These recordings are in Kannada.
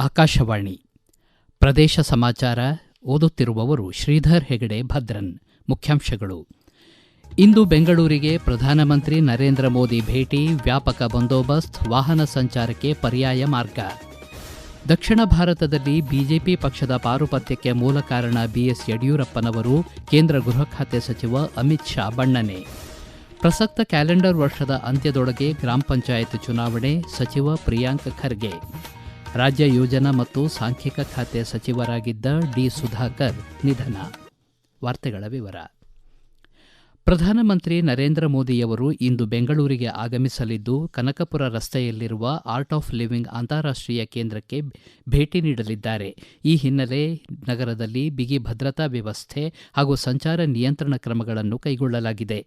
ಆಕಾಶವಾಣಿ ಪ್ರದೇಶ ಸಮಾಚಾರ ಓದುತ್ತಿರುವವರು ಶ್ರೀಧರ್ ಹೆಗಡೆ ಭದ್ರನ್. ಮುಖ್ಯಾಂಶಗಳು. ಇಂದು ಬೆಂಗಳೂರಿಗೆ ಪ್ರಧಾನಮಂತ್ರಿ ನರೇಂದ್ರ ಮೋದಿ ಭೇಟಿ, ವ್ಯಾಪಕ ಬಂದೋಬಸ್ತ್, ವಾಹನ ಸಂಚಾರಕ್ಕೆ ಪರ್ಯಾಯ ಮಾರ್ಗ. ದಕ್ಷಿಣ ಭಾರತದಲ್ಲಿ ಬಿಜೆಪಿ ಪಕ್ಷದ ಪಾರುಪತ್ಯಕ್ಕೆ ಮೂಲ ಕಾರಣ ಬಿಎಸ್ ಯಡಿಯೂರಪ್ಪನವರು, ಕೇಂದ್ರ ಗೃಹ ಖಾತೆ ಸಚಿವ ಅಮಿತ್ ಶಾ ಬಣ್ಣನೆ. ಪ್ರಸಕ್ತ ಕ್ಯಾಲೆಂಡರ್ ವರ್ಷದ ಅಂತ್ಯದೊಳಗೆ ಗ್ರಾಮ ಪಂಚಾಯತ್ ಚುನಾವಣೆ, ಸಚಿವ ಪ್ರಿಯಾಂಕ್ ಖರ್ಗೆ. ರಾಜ್ಯ ಯೋಜನಾ ಮತ್ತು ಸಾಂಖ್ಯಿಕ ಖಾತೆ ಸಚಿವರಾಗಿದ್ದ ಡಿ ಸುಧಾಕರ್ ನಿಧನ. ವಾರ್ತೆಗಳ ವಿವರ. ಪ್ರಧಾನಮಂತ್ರಿ ನರೇಂದ್ರ ಮೋದಿಯವರು ಇಂದು ಬೆಂಗಳೂರಿಗೆ ಆಗಮಿಸಲಿದ್ದು, ಕನಕಪುರ ರಸ್ತೆಯಲ್ಲಿರುವ ಆರ್ಟ್ ಆಫ್ ಲಿವಿಂಗ್ ಅಂತಾರಾಷ್ಟೀಯ ಕೇಂದ್ರಕ್ಕೆ ಭೇಟಿ ನೀಡಲಿದ್ದಾರೆ. ಈ ಹಿನ್ನೆಲೆ ನಗರದಲ್ಲಿ ಬಿಗಿ ಭದ್ರತಾ ವ್ಯವಸ್ಥೆ ಹಾಗೂ ಸಂಚಾರ ನಿಯಂತ್ರಣ ಕ್ರಮಗಳನ್ನು ಕೈಗೊಳ್ಳಲಾಗಿದೆ.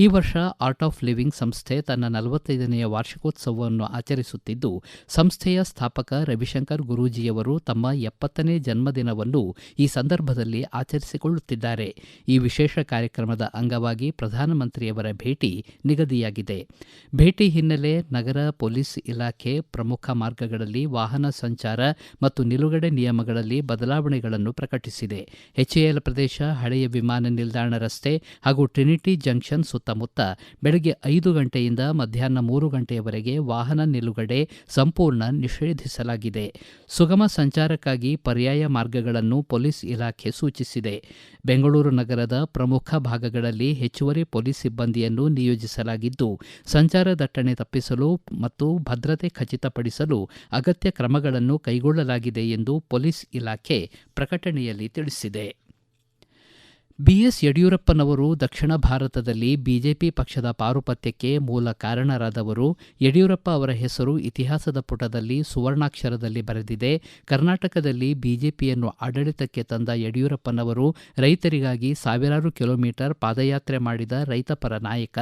ಈ ವರ್ಷ ಆರ್ಟ್ ಆಫ್ ಲಿವಿಂಗ್ ಸಂಸ್ಥೆ ತನ್ನ 45ನೇ ವಾರ್ಷಿಕೋತ್ಸವವನ್ನು ಆಚರಿಸುತ್ತಿದ್ದು, ಸಂಸ್ಥೆಯ ಸ್ಥಾಪಕ ರವಿಶಂಕರ್ ಗುರೂಜಿಯವರು ತಮ್ಮ 70ನೇ ಜನ್ಮದಿನವನ್ನು ಈ ಸಂದರ್ಭದಲ್ಲಿ ಆಚರಿಸಿಕೊಳ್ಳುತ್ತಿದ್ದಾರೆ. ಈ ವಿಶೇಷ ಕಾರ್ಯಕ್ರಮದ ಅಂಗವಾಗಿ ಪ್ರಧಾನಮಂತ್ರಿಯವರ ಭೇಟಿ ನಿಗದಿಯಾಗಿದೆ. ಭೇಟಿ ಹಿನ್ನೆಲೆ ನಗರ ಪೊಲೀಸ್ ಇಲಾಖೆ ಪ್ರಮುಖ ಮಾರ್ಗಗಳಲ್ಲಿ ವಾಹನ ಸಂಚಾರ ಮತ್ತು ನಿಲುಗಡೆ ನಿಯಮಗಳಲ್ಲಿ ಬದಲಾವಣೆಗಳನ್ನು ಪ್ರಕಟಿಸಿದೆ. ಎಚ್ಎಎಲ್ ಪ್ರದೇಶ, ಹಳೆಯ ವಿಮಾನ ನಿಲ್ದಾಣ ರಸ್ತೆ ಹಾಗೂ ಟ್ರಿನಿಟಿ ಜಂಕ್ಷನ್ ಸುತ್ತಮುತ್ತ ಬೆಳಗ್ಗೆ 5 ಗಂಟೆಯಿಂದ ಮಧ್ಯಾಹ್ನ 3 ಗಂಟೆಯವರೆಗೆ ವಾಹನ ನಿಲುಗಡೆ ಸಂಪೂರ್ಣ ನಿಷೇಧಿಸಲಾಗಿದೆ. ಸುಗಮ ಸಂಚಾರಕ್ಕಾಗಿ ಪರ್ಯಾಯ ಮಾರ್ಗಗಳನ್ನು ಪೊಲೀಸ್ ಇಲಾಖೆ ಸೂಚಿಸಿದೆ. ಬೆಂಗಳೂರು ನಗರದ ಪ್ರಮುಖ ಭಾಗಗಳಲ್ಲಿ ಹೆಚ್ಚುವರಿ ಪೊಲೀಸ್ ಸಿಬ್ಬಂದಿಯನ್ನು ನಿಯೋಜಿಸಲಾಗಿದ್ದು, ಸಂಚಾರ ದಟ್ಟಣೆ ತಪ್ಪಿಸಲು ಮತ್ತು ಭದ್ರತೆ ಖಚಿತಪಡಿಸಲು ಅಗತ್ಯ ಕ್ರಮಗಳನ್ನು ಕೈಗೊಳ್ಳಲಾಗಿದೆ ಎಂದು ಪೊಲೀಸ್ ಇಲಾಖೆ ಪ್ರಕಟಣೆಯಲ್ಲಿ ತಿಳಿಸಿದೆ. ಬಿಎಸ್ ಯಡಿಯೂರಪ್ಪನವರು ದಕ್ಷಿಣ ಭಾರತದಲ್ಲಿ ಬಿಜೆಪಿ ಪಕ್ಷದ ಪಾರುಪತ್ಯಕ್ಕೆ ಮೂಲ ಕಾರಣರಾದವರು. ಯಡಿಯೂರಪ್ಪ ಅವರ ಹೆಸರು ಇತಿಹಾಸದ ಪುಟದಲ್ಲಿ ಸುವರ್ಣಾಕ್ಷರದಲ್ಲಿ ಬರೆದಿದೆ. ಕರ್ನಾಟಕದಲ್ಲಿ ಬಿಜೆಪಿಯನ್ನು ಆಡಳಿತಕ್ಕೆ ತಂದ ಯಡಿಯೂರಪ್ಪನವರು ರೈತರಿಗಾಗಿ ಸಾವಿರಾರು ಕಿಲೋಮೀಟರ್ ಪಾದಯಾತ್ರೆ ಮಾಡಿದ ರೈತಪರ ನಾಯಕ.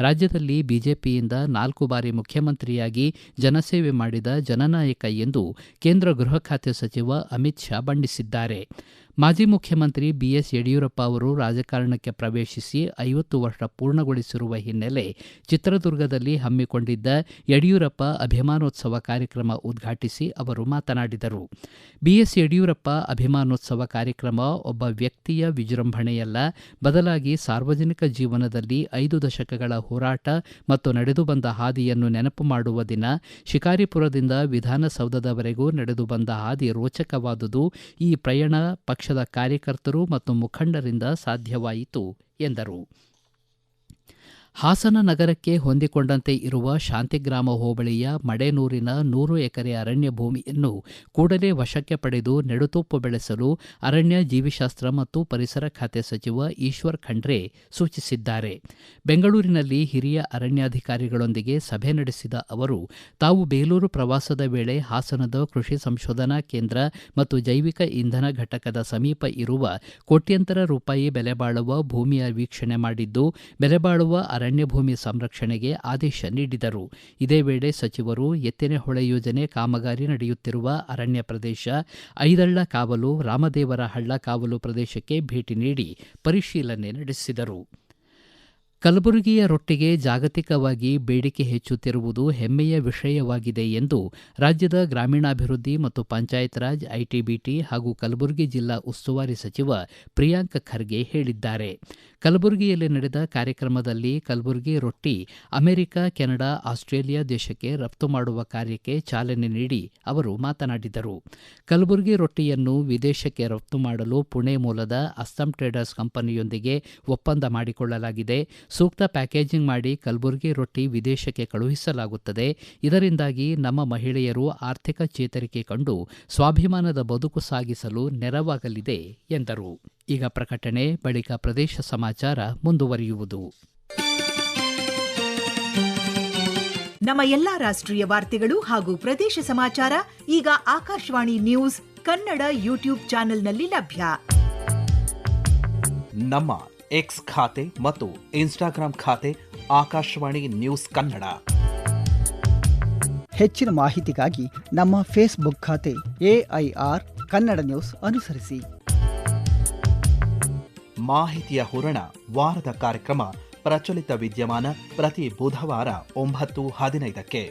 ರಾಜ್ಯದಲ್ಲಿ ಬಿಜೆಪಿಯಿಂದ 4 ಬಾರಿ ಮುಖ್ಯಮಂತ್ರಿಯಾಗಿ ಜನಸೇವೆ ಮಾಡಿದ ಜನನಾಯಕ ಎಂದು ಕೇಂದ್ರ ಗೃಹ ಖಾತೆ ಸಚಿವ ಅಮಿತ್ ಶಾ ಬಣ್ಣಿಸಿದ್ದಾರೆ. ಮಾಜಿ ಮುಖ್ಯಮಂತ್ರಿ ಬಿಎಸ್ ಯಡಿಯೂರಪ್ಪ ಅವರು ರಾಜಕಾರಣಕ್ಕೆ ಪ್ರವೇಶಿಸಿ 50 ವರ್ಷ ಪೂರ್ಣಗೊಳಿಸಿರುವ ಹಿನ್ನೆಲೆ ಚಿತ್ರದುರ್ಗದಲ್ಲಿ ಹಮ್ಮಿಕೊಂಡಿದ್ದ ಯಡಿಯೂರಪ್ಪ ಅಭಿಮಾನೋತ್ಸವ ಕಾರ್ಯಕ್ರಮ ಉದ್ಘಾಟಿಸಿ ಅವರು ಮಾತನಾಡಿದರು. ಬಿಎಸ್ ಯಡಿಯೂರಪ್ಪ ಅಭಿಮಾನೋತ್ಸವ ಕಾರ್ಯಕ್ರಮ ಒಬ್ಬ ವ್ಯಕ್ತಿಯ ವಿಜೃಂಭಣೆಯಲ್ಲ, ಬದಲಾಗಿ ಸಾರ್ವಜನಿಕ ಜೀವನದಲ್ಲಿ 5 ದಶಕಗಳ ಹೋರಾಟ ಮತ್ತು ನಡೆದು ಬಂದ ಹಾದಿಯನ್ನು ನೆನಪು ಮಾಡುವ ದಿನ. ಶಿಕಾರಿಪುರದಿಂದ ವಿಧಾನಸೌಧದವರೆಗೂ ನಡೆದು ಬಂದ ಹಾದಿ ರೋಚಕವಾದುದು. ಈ ಪ್ರಯಾಣ ಪಕ್ಷದ ಕಾರ್ಯಕರ್ತರು ಮತ್ತು ಮುಖಂಡರಿಂದ ಸಾಧ್ಯವಾಯಿತು ಎಂದರು. ಹಾಸನ ನಗರಕ್ಕೆ ಹೊಂದಿಕೊಂಡಂತೆ ಇರುವ ಶಾಂತಿಗ್ರಾಮ ಹೋಬಳಿಯ ಮಡೆನೂರಿನ 100 ಎಕರೆ ಅರಣ್ಯ ಭೂಮಿಯನ್ನು ಕೂಡಲೇ ವಶಕ್ಕೆ ಪಡೆದು ನೆಡುತೋಪು ಬೆಳೆಸಲು ಅರಣ್ಯ, ಜೀವಿಶಾಸ್ತ್ರ ಮತ್ತು ಪರಿಸರ ಖಾತೆ ಸಚಿವ ಈಶ್ವರ್ ಖಂಡ್ರೆ ಸೂಚಿಸಿದ್ದಾರೆ. ಬೆಂಗಳೂರಿನಲ್ಲಿ ಹಿರಿಯ ಅರಣ್ಯಾಧಿಕಾರಿಗಳೊಂದಿಗೆ ಸಭೆ ನಡೆಸಿದ ಅವರು, ತಾವು ಬೇಲೂರು ಪ್ರವಾಸದ ವೇಳೆ ಹಾಸನದ ಕೃಷಿ ಸಂಶೋಧನಾ ಕೇಂದ್ರ ಮತ್ತು ಜೈವಿಕ ಇಂಧನ ಘಟಕದ ಸಮೀಪ ಇರುವ ಕೋಟ್ಯಂತರ ರೂಪಾಯಿ ಬೆಲೆ ಬಾಳುವ ಭೂಮಿಯ ವೀಕ್ಷಣೆ ಮಾಡಿದ್ದು, ಬೆಲೆ ಬಾಳುವ ಅರಣ್ಯ ಭೂಮಿ ಸಂರಕ್ಷಣೆಗೆ ಆದೇಶ ನೀಡಿದರು. ಇದೇ ವೇಳೆ ಸಚಿವರು ಎತ್ತಿನಹೊಳೆ ಯೋಜನೆ ಕಾಮಗಾರಿ ನಡೆಯುತ್ತಿರುವ ಅರಣ್ಯ ಪ್ರದೇಶ, ಐದಳ್ಳ ಕಾವಲು, ರಾಮದೇವರ ಹಳ್ಳ ಕಾವಲು ಪ್ರದೇಶಕ್ಕೆ ಭೇಟಿ ನೀಡಿ ಪರಿಶೀಲನೆ ನಡೆಸಿದರು. ಕಲಬುರಗಿಯ ರೊಟ್ಟಿಗೆ ಜಾಗತಿಕವಾಗಿ ಬೇಡಿಕೆ ಹೆಚ್ಚುತ್ತಿರುವುದು ಹೆಮ್ಮೆಯ ವಿಷಯವಾಗಿದೆ ಎಂದು ರಾಜ್ಯದ ಗ್ರಾಮೀಣಾಭಿವೃದ್ಧಿ ಮತ್ತು ಪಂಚಾಯತ್ ರಾಜ್, ಐಟಿಬಿಟಿ ಹಾಗೂ ಕಲಬುರಗಿ ಜಿಲ್ಲಾ ಉಸ್ತುವಾರಿ ಸಚಿವ ಪ್ರಿಯಾಂಕ್ ಖರ್ಗೆ ಹೇಳಿದ್ದಾರೆ. ಕಲಬುರಗಿಯಲ್ಲಿ ನಡೆದ ಕಾರ್ಯಕ್ರಮದಲ್ಲಿ ಕಲಬುರಗಿ ರೊಟ್ಟಿ ಅಮೆರಿಕ, ಕೆನಡಾ, ಆಸ್ಟ್ರೇಲಿಯಾ ದೇಶಕ್ಕೆ ರಫ್ತು ಮಾಡುವ ಕಾರ್ಯಕ್ಕೆ ಚಾಲನೆ ನೀಡಿ ಅವರು ಮಾತನಾಡಿದರು. ಕಲಬುರಗಿ ರೊಟ್ಟಿಯನ್ನು ವಿದೇಶಕ್ಕೆ ರಫ್ತು ಮಾಡಲು ಪುಣೆ ಮೂಲದ ಅಸ್ಸಾಂ ಟ್ರೇಡರ್ಸ್ ಕಂಪನಿಯೊಂದಿಗೆ ಒಪ್ಪಂದ ಮಾಡಿಕೊಳ್ಳಲಾಗಿದೆ. ಸೂಕ್ತ ಪ್ಯಾಕೇಜಿಂಗ್ ಮಾಡಿ ಕಲಬುರಗಿ ರೊಟ್ಟಿ ವಿದೇಶಕ್ಕೆ ಕಳುಹಿಸಲಾಗುತ್ತದೆ. ಇದರಿಂದಾಗಿ ನಮ್ಮ ಮಹಿಳೆಯರು ಆರ್ಥಿಕ ಚೇತರಿಕೆ ಕಂಡು ಸ್ವಾಭಿಮಾನದ ಬದುಕು ಸಾಗಿಸಲು ನೆರವಾಗಲಿದೆ ಎಂದರು. ಈಗ ಪ್ರಕಟಣೆ, ಬಳಿಕ ಪ್ರದೇಶ ಸಮಾಚಾರ ಮುಂದುವರಿಯುವುದು. ನಮ್ಮ ಎಲ್ಲಾ ರಾಷ್ಟ್ರೀಯ ವಾರ್ತೆಗಳು ಹಾಗೂ ಪ್ರದೇಶ ಸಮಾಚಾರ ಈಗ ಆಕಾಶವಾಣಿ ನ್ಯೂಸ್ ಕನ್ನಡ ಯೂಟ್ಯೂಬ್ ಚಾನೆಲ್ನಲ್ಲಿ ಲಭ್ಯ. ನಮ್ಮ ಎಕ್ಸ್ ಖಾತೆ ಮತ್ತು ಇನ್ಸ್ಟಾಗ್ರಾಂ ಖಾತೆ ಆಕಾಶವಾಣಿ ನ್ಯೂಸ್ ಕನ್ನಡ. ಹೆಚ್ಚಿನ ಮಾಹಿತಿಗಾಗಿ ನಮ್ಮ ಫೇಸ್ಬುಕ್ ಖಾತೆ AIR ಕನ್ನಡ ನ್ಯೂಸ್ ಅನುಸರಿಸಿ. ಮಾಹಿತಿಯ ಹೂರಣ, ವಾರದ ಕಾರ್ಯಕ್ರಮ ಪ್ರಚಲಿತ ವಿದ್ಯಮಾನ ಪ್ರತಿ ಬುಧವಾರ 9:15.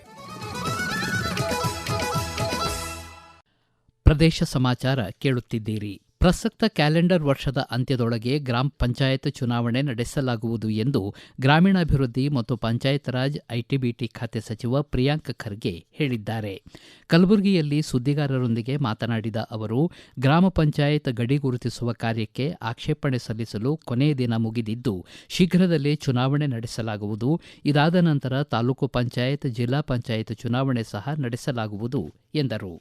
ಪ್ರದೇಶ ಸಮಾಚಾರ ಕೇಳುತ್ತಿದ್ದೀರಿ. ಪ್ರಸಕ್ತ ಕ್ಯಾಲೆಂಡರ್ ವರ್ಷದ ಅಂತ್ಯದೊಳಗೆ ಗ್ರಾಮ ಪಂಚಾಯತ್ ಚುನಾವಣೆ ನಡೆಸಲಾಗುವುದು ಎಂದು ಗ್ರಾಮೀಣಾಭಿವೃದ್ಧಿ ಮತ್ತು ಪಂಚಾಯತ್ ರಾಜ್ ಐಟಿಬಿಟಿ ಖಾತೆ ಸಚಿವ ಪ್ರಿಯಾಂಕ್ ಖರ್ಗೆ ಹೇಳಿದ್ದಾರೆ. ಕಲಬುರಗಿಯಲ್ಲಿ ಸುದ್ದಿಗಾರರೊಂದಿಗೆ ಮಾತನಾಡಿದ ಅವರು, ಗ್ರಾಮ ಪಂಚಾಯತ್ ಗಡಿ ಗುರುತಿಸುವ ಕಾರ್ಯಕ್ಕೆ ಆಕ್ಷೇಪಣೆ ಸಲ್ಲಿಸಲು ಕೊನೆಯ ದಿನ ಮುಗಿದಿದ್ದು, ಶೀಘ್ರದಲ್ಲೇ ಚುನಾವಣೆ ನಡೆಸಲಾಗುವುದು. ಇದಾದ ನಂತರ ತಾಲೂಕು ಪಂಚಾಯತ್, ಜಿಲ್ಲಾ ಪಂಚಾಯತ್ ಚುನಾವಣೆ ಸಹ ನಡೆಸಲಾಗುವುದು ಎಂದರು.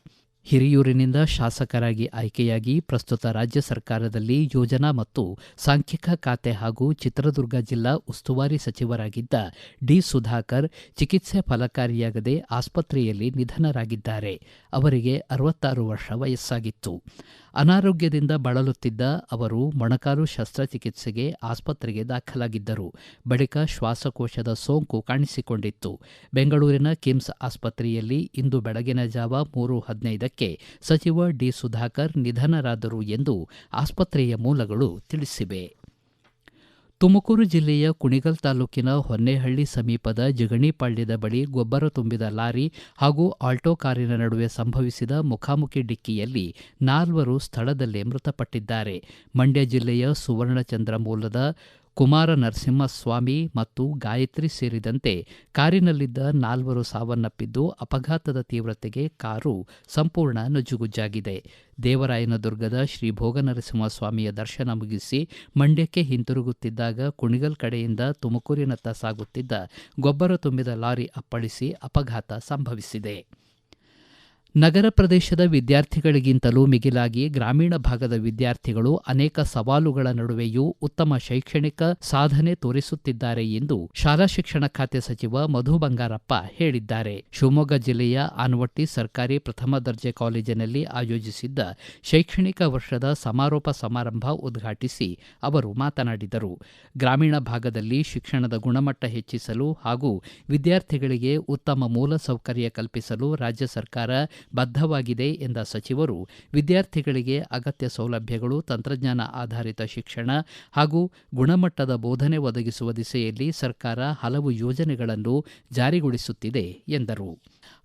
ಹಿರಿಯೂರಿನಿಂದ ಶಾಸಕರಾಗಿ ಆಯ್ಕೆಯಾಗಿ ಪ್ರಸ್ತುತ ರಾಜ್ಯ ಸರ್ಕಾರದಲ್ಲಿ ಯೋಜನಾ ಮತ್ತು ಸಾಂಖ್ಯಿಕ ಖಾತೆ ಹಾಗೂ ಚಿತ್ರದುರ್ಗ ಜಿಲ್ಲಾ ಉಸ್ತುವಾರಿ ಸಚಿವರಾಗಿದ್ದ ಡಿ ಸುಧಾಕರ್ ಚಿಕಿತ್ಸೆ ಫಲಕಾರಿಯಾಗದೆ ಆಸ್ಪತ್ರೆಯಲ್ಲಿ ನಿಧನರಾಗಿದ್ದಾರೆ. ಅವರಿಗೆ 66 ವರ್ಷ ವಯಸ್ಸಾಗಿತ್ತು. ಅನಾರೋಗ್ಯದಿಂದ ಬಳಲುತ್ತಿದ್ದ ಅವರು ಮೊಣಕಾಲು ಶಸ್ತ್ರಚಿಕಿತ್ಸೆಗೆ ಆಸ್ಪತ್ರೆಗೆ ದಾಖಲಾಗಿದ್ದರು. ಬಳಿಕ ಶ್ವಾಸಕೋಶದ ಸೋಂಕು ಕಾಣಿಸಿಕೊಂಡಿತ್ತು. ಬೆಂಗಳೂರಿನ ಕಿಮ್ಸ್ ಆಸ್ಪತ್ರೆಯಲ್ಲಿ ಇಂದು ಬೆಳಗಿನ ಜಾವ 3:15ಕ್ಕೆ ಸಚಿವ ಡಿ ಸುಧಾಕರ್ ನಿಧನರಾದರು ಎಂದು ಆಸ್ಪತ್ರೆಯ ಮೂಲಗಳು ತಿಳಿಸಿವೆ. ತುಮಕೂರು ಜಿಲ್ಲೆಯ ಕುಣಿಗಲ್ ತಾಲೂಕಿನ ಹೊನ್ನೇಹಳ್ಳಿ ಸಮೀಪದ ಜಗಣಿಪಾಳ್ಯದ ಬಳಿ ಗೊಬ್ಬರ ತುಂಬಿದ ಲಾರಿ ಹಾಗೂ ಆಲ್ಟೋ ಕಾರಿನ ನಡುವೆ ಸಂಭವಿಸಿದ ಮುಖಾಮುಖಿ ಡಿಕ್ಕಿಯಲ್ಲಿ 4 ಸ್ಥಳದಲ್ಲೇ ಮೃತಪಟ್ಟಿದ್ದಾರೆ. ಮಂಡ್ಯ ಜಿಲ್ಲೆಯ ಸುವರ್ಣಚಂದ್ರ ಮೂಲದ ಕುಮಾರ ನರಸಿಂಹಸ್ವಾಮಿ ಮತ್ತು ಗಾಯತ್ರಿ ಸೇರಿದಂತೆ ಕಾರಿನಲ್ಲಿದ್ದ 4 ಸಾವನ್ನಪ್ಪಿದ್ದು, ಅಪಘಾತದ ತೀವ್ರತೆಗೆ ಕಾರು ಸಂಪೂರ್ಣ ನಜ್ಜುಗುಜ್ಜಾಗಿದೆ. ದೇವರಾಯನದುರ್ಗದ ಶ್ರೀ ಭೋಗನರಸಿಂಹಸ್ವಾಮಿಯ ದರ್ಶನ ಮುಗಿಸಿ ಮಂಡ್ಯಕ್ಕೆ ಹಿಂತಿರುಗುತ್ತಿದ್ದಾಗ ಕುಣಿಗಲ್ ಕಡೆಯಿಂದ ತುಮಕೂರಿನತ್ತ ಸಾಗುತ್ತಿದ್ದ ಗೊಬ್ಬರ ತುಂಬಿದ ಲಾರಿ ಅಪ್ಪಳಿಸಿ ಅಪಘಾತ ಸಂಭವಿಸಿದೆ. ನಗರ ಪ್ರದೇಶದ ವಿದ್ಯಾರ್ಥಿಗಳಿಗಿಂತಲೂ ಮಿಗಿಲಾಗಿ ಗ್ರಾಮೀಣ ಭಾಗದ ವಿದ್ಯಾರ್ಥಿಗಳು ಅನೇಕ ಸವಾಲುಗಳ ನಡುವೆಯೂ ಉತ್ತಮ ಶೈಕ್ಷಣಿಕ ಸಾಧನೆ ತೋರಿಸುತ್ತಿದ್ದಾರೆ ಎಂದು ಶಾಲಾ ಶಿಕ್ಷಣ ಖಾತೆ ಸಚಿವ ಮಧು ಬಂಗಾರಪ್ಪ ಹೇಳಿದ್ದಾರೆ. ಶಿವಮೊಗ್ಗ ಜಿಲ್ಲೆಯ ಆನವಟ್ಟಿ ಸರ್ಕಾರಿ ಪ್ರಥಮ ದರ್ಜೆ ಕಾಲೇಜಿನಲ್ಲಿ ಆಯೋಜಿಸಿದ್ದ ಶೈಕ್ಷಣಿಕ ವರ್ಷದ ಸಮಾರೋಪ ಸಮಾರಂಭ ಉದ್ಘಾಟಿಸಿ ಅವರು ಮಾತನಾಡಿದರು. ಗ್ರಾಮೀಣ ಭಾಗದಲ್ಲಿ ಶಿಕ್ಷಣದ ಗುಣಮಟ್ಟ ಹೆಚ್ಚಿಸಲು ಹಾಗೂ ವಿದ್ಯಾರ್ಥಿಗಳಿಗೆ ಉತ್ತಮ ಮೂಲಸೌಕರ್ಯ ಕಲ್ಪಿಸಲು ರಾಜ್ಯ ಸರ್ಕಾರ ಬದ್ಧವಾಗಿದೆ ಎಂದ ಸಚಿವರು, ವಿದ್ಯಾರ್ಥಿಗಳಿಗೆ ಅಗತ್ಯ ಸೌಲಭ್ಯಗಳು, ತಂತ್ರಜ್ಞಾನ ಆಧಾರಿತ ಶಿಕ್ಷಣ ಹಾಗೂ ಗುಣಮಟ್ಟದ ಬೋಧನೆ ಒದಗಿಸುವ ದಿಸೆಯಲ್ಲಿ ಸರ್ಕಾರ ಹಲವು ಯೋಜನೆಗಳನ್ನು ಜಾರಿಗೊಳಿಸುತ್ತಿದೆ ಎಂದರು.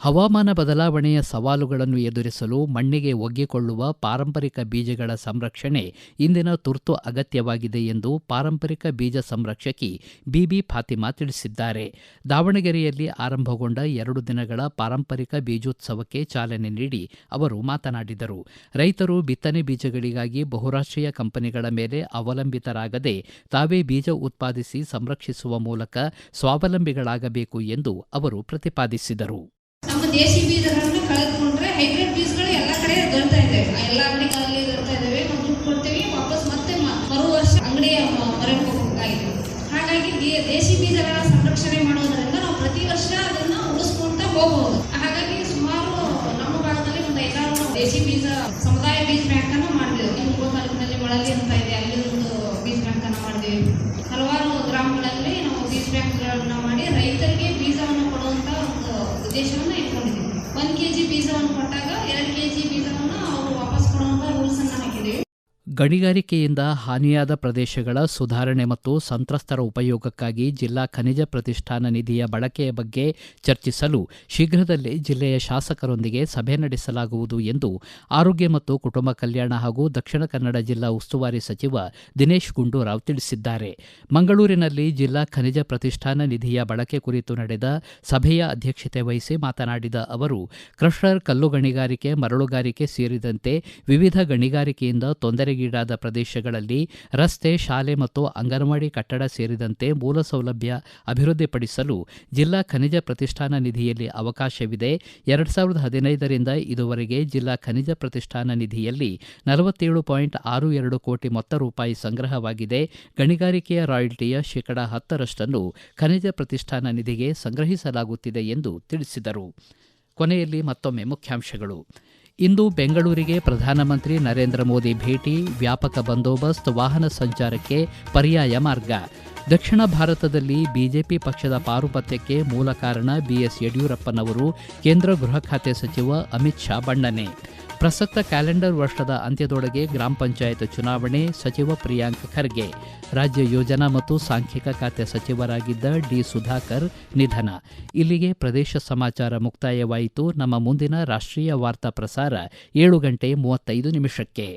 ಹವಾಮಾನ ಬದಲಾವಣೆಯ ಸವಾಲುಗಳನ್ನು ಎದುರಿಸಲು ಮಣ್ಣಿಗೆ ಒಗ್ಗಿಕೊಳ್ಳುವ ಪಾರಂಪರಿಕ ಬೀಜಗಳ ಸಂರಕ್ಷಣೆ ಇಂದಿನ ತುರ್ತು ಅಗತ್ಯವಾಗಿದೆ ಎಂದು ಪಾರಂಪರಿಕ ಬೀಜ ಸಂರಕ್ಷಕಿ ಬಿಬಿ ಫಾತಿಮಾ ತಿಳಿಸಿದ್ದಾರೆ. ದಾವಣಗೆರೆಯಲ್ಲಿ ಆರಂಭಗೊಂಡ 2 ದಿನಗಳ ಪಾರಂಪರಿಕ ಬೀಜೋತ್ಸವಕ್ಕೆ ಚಾಲನೆ ನೀಡಿ ಅವರು ಮಾತನಾಡಿದರು. ರೈತರು ಬಿತ್ತನೆ ಬೀಜಗಳಿಗಾಗಿ ಬಹುರಾಷ್ಟ್ರೀಯ ಕಂಪನಿಗಳ ಮೇಲೆ ಅವಲಂಬಿತರಾಗದೆ ತಾವೇ ಬೀಜ ಉತ್ಪಾದಿಸಿ ಸಂರಕ್ಷಿಸುವ ಮೂಲಕ ಸ್ವಾವಲಂಬಿಗಳಾಗಬೇಕು ಎಂದು ಅವರು ಪ್ರತಿಪಾದಿಸಿದರು. ನಮ್ಮ ದೇಶಿ ಬೀಜಗಳನ್ನು ಕಳೆದುಕೊಂಡ್ರೆ ಹೈಬ್ರಿಡ್ ಬೀಜಗಳು ಎಲ್ಲ ಕಡೆ ದೊರೆತಾ ಇದೆ, ಎಲ್ಲ ಅಂಗಡಿಗಳಲ್ಲಿ ದೊರೆತಾ ಇದ್ದಾವೆ. ನಾವು ದುಡ್ಡು ಕೊಡ್ತೀವಿ, ವಾಪಸ್ ಮತ್ತೆ ಮರು ವರ್ಷ ಅಂಗಡಿಯ ಮೊರೆ ಹೋಗಬೇಕಾಗಿದೆ. ಹಾಗಾಗಿ ದೇಶಿ ಬೀಜಗಳ ಸಂರಕ್ಷಣೆ ಮಾಡೋದ್ರಿಂದ ನಾವು ಪ್ರತಿ ವರ್ಷ ಅದನ್ನ ಉಳಿಸ್ಕೊಂತ ಹೋಗಬಹುದು. ಹಾಗಾಗಿ ಸುಮಾರು ನಮ್ಮ ಭಾಗದಲ್ಲಿ ಒಂದು 5 ದೇಶಿ ಬೀಜ ಸಮುದಾಯ ಬೀಜ ಬ್ಯಾಂಕ್ ಅನ್ನು ಮಾಡಿದೆವು. ನಿಮ್ಮ ತಾಲೂಕಿನಲ್ಲಿ ಮೊಳಲಿ ಅಂತ ಇದೆ, ಅಲ್ಲಿ ಒಂದು ಬೀಜ ಬ್ಯಾಂಕ್ ಅನ್ನು ಮಾಡಿದೆವು. ಹಲವಾರು ಗ್ರಾಮಗಳಲ್ಲಿ ನಾವು ಬೀಜ ಬ್ಯಾಂಕ್ಗಳನ್ನ ಮಾಡಿ ರೈತರಿಗೆ ಬೀಜವನ್ನು ಕೊಡುವಂತ ಒಂದು ಉದ್ದೇಶವನ್ನು ಇಟ್ಕೊಂಡಿದ್ದೀವಿ. 1 kg ಬೀಜವನ್ನು ಕೊಟ್ಟಾಗ 2 kg ಬೀಜವನ್ನು ಅವರು ವಾಪಸ್ ಕೊಡುವಂತ ರೂಲ್ಸ್ ಅನ್ನು ಹಾಕಿದ್ದೀವಿ. ಗಣಿಗಾರಿಕೆಯಿಂದ ಹಾನಿಯಾದ ಪ್ರದೇಶಗಳ ಸುಧಾರಣೆ ಮತ್ತು ಸಂತ್ರಸ್ತರ ಉಪಯೋಗಕ್ಕಾಗಿ ಜಿಲ್ಲಾ ಖನಿಜ ಪ್ರತಿಷ್ಠಾನ ನಿಧಿಯ ಬಳಕೆಯ ಬಗ್ಗೆ ಚರ್ಚಿಸಲು ಶೀಘ್ರದಲ್ಲೇ ಜಿಲ್ಲೆಯ ಶಾಸಕರೊಂದಿಗೆ ಸಭೆ ನಡೆಸಲಾಗುವುದು ಎಂದು ಆರೋಗ್ಯ ಮತ್ತು ಕುಟುಂಬ ಕಲ್ಯಾಣ ಹಾಗೂ ದಕ್ಷಿಣ ಕನ್ನಡ ಜಿಲ್ಲಾ ಉಸ್ತುವಾರಿ ಸಚಿವ ದಿನೇಶ್ ಗುಂಡೂರಾವ್ ತಿಳಿಸಿದ್ದಾರೆ. ಮಂಗಳೂರಿನಲ್ಲಿ ಜಿಲ್ಲಾ ಖನಿಜ ಪ್ರತಿಷ್ಠಾನ ನಿಧಿಯ ಬಳಕೆ ಕುರಿತು ನಡೆದ ಸಭೆಯ ಅಧ್ಯಕ್ಷತೆ ವಹಿಸಿ ಮಾತನಾಡಿದ ಅವರು, ಕ್ರಷರ್, ಕಲ್ಲು ಗಣಿಗಾರಿಕೆ, ಮರಳುಗಾರಿಕೆ ಸೇರಿದಂತೆ ವಿವಿಧ ಗಣಿಗಾರಿಕೆಯಿಂದ ತೊಂದರೆಗೀಡಾದ ಪ್ರದೇಶಗಳಲ್ಲಿ ರಸ್ತೆ, ಶಾಲೆ ಮತ್ತು ಅಂಗನವಾಡಿ ಕಟ್ಟಡ ಸೇರಿದಂತೆ ಮೂಲ ಸೌಲಭ್ಯ ಅಭಿವೃದ್ಧಿಪಡಿಸಲು ಜಿಲ್ಲಾ ಖನಿಜ ಪ್ರತಿಷ್ಠಾನ ನಿಧಿಯಲ್ಲಿ ಅವಕಾಶವಿದೆ. 2015ರಿಂದ ಇದುವರೆಗೆ ಜಿಲ್ಲಾ ಖನಿಜ ಪ್ರತಿಷ್ಠಾನ ನಿಧಿಯಲ್ಲಿ 47.62 ಕೋಟಿ ಮೊತ್ತ ರೂಪಾಯಿ ಸಂಗ್ರಹವಾಗಿದೆ. ಗಣಿಗಾರಿಕೆಯ ರಾಯಲ್ಟಿಯ 10% ಖನಿಜ ಪ್ರತಿಷ್ಠಾನ ನಿಧಿಗೆ ಸಂಗ್ರಹಿಸಲಾಗುತ್ತಿದೆ ಎಂದು ತಿಳಿಸಿದರು. ಕೊನೆಯಲ್ಲಿ ಮತ್ತೊಮ್ಮೆ ಮುಖ್ಯಾಂಶಗಳು. ಇಂದು ಬೆಂಗಳೂರಿಗೆ ಪ್ರಧಾನಮಂತ್ರಿ ನರೇಂದ್ರ ಮೋದಿ ಭೇಟಿ, ವ್ಯಾಪಕ ಬಂದೋಬಸ್ತ್, ವಾಹನ ಸಂಚಾರಕ್ಕೆ ಪರ್ಯಾಯ ಮಾರ್ಗ. ದಕ್ಷಿಣ ಭಾರತದಲ್ಲಿ ಬಿಜೆಪಿ ಪಕ್ಷದ ಪಾರುಪತ್ಯಕ್ಕೆ ಮೂಲ ಕಾರಣ ಬಿಎಸ್ ಯಡಿಯೂರಪ್ಪನವರು, ಕೇಂದ್ರ ಗೃಹ ಖಾತೆ ಸಚಿವ ಅಮಿತ್ ಶಾ ಬಣ್ಣನೆ. ಪ್ರಸಕ್ತ ಕ್ಯಾಲೆಂಡರ್ ವರ್ಷದ ಅಂತ್ಯದೊಳಗೆ ಗ್ರಾಮ ಪಂಚಾಯತ್ ಚುನಾವಣೆ, ಸಚಿವ ಪ್ರಿಯಾಂಕ್ ಖರ್ಗೆ. ರಾಜ್ಯ ಯೋಜನಾ ಮತ್ತು ಸಾಂಖ್ಯಿಕ ಖಾತೆ ಸಚಿವರಾಗಿದ್ದ ಡಿ ಸುಧಾಕರ್ ನಿಧನ. ಇಲ್ಲಿಗೆ ಪ್ರದೇಶ ಸಮಾಚಾರ ಮುಕ್ತಾಯವಾಯಿತು. ನಮ್ಮ ಮುಂದಿನ ರಾಷ್ಟ್ರೀಯ ವಾರ್ತಾ ಪ್ರಸಾರ 7:35 ನಿಮಿಷಕ್ಕೆ.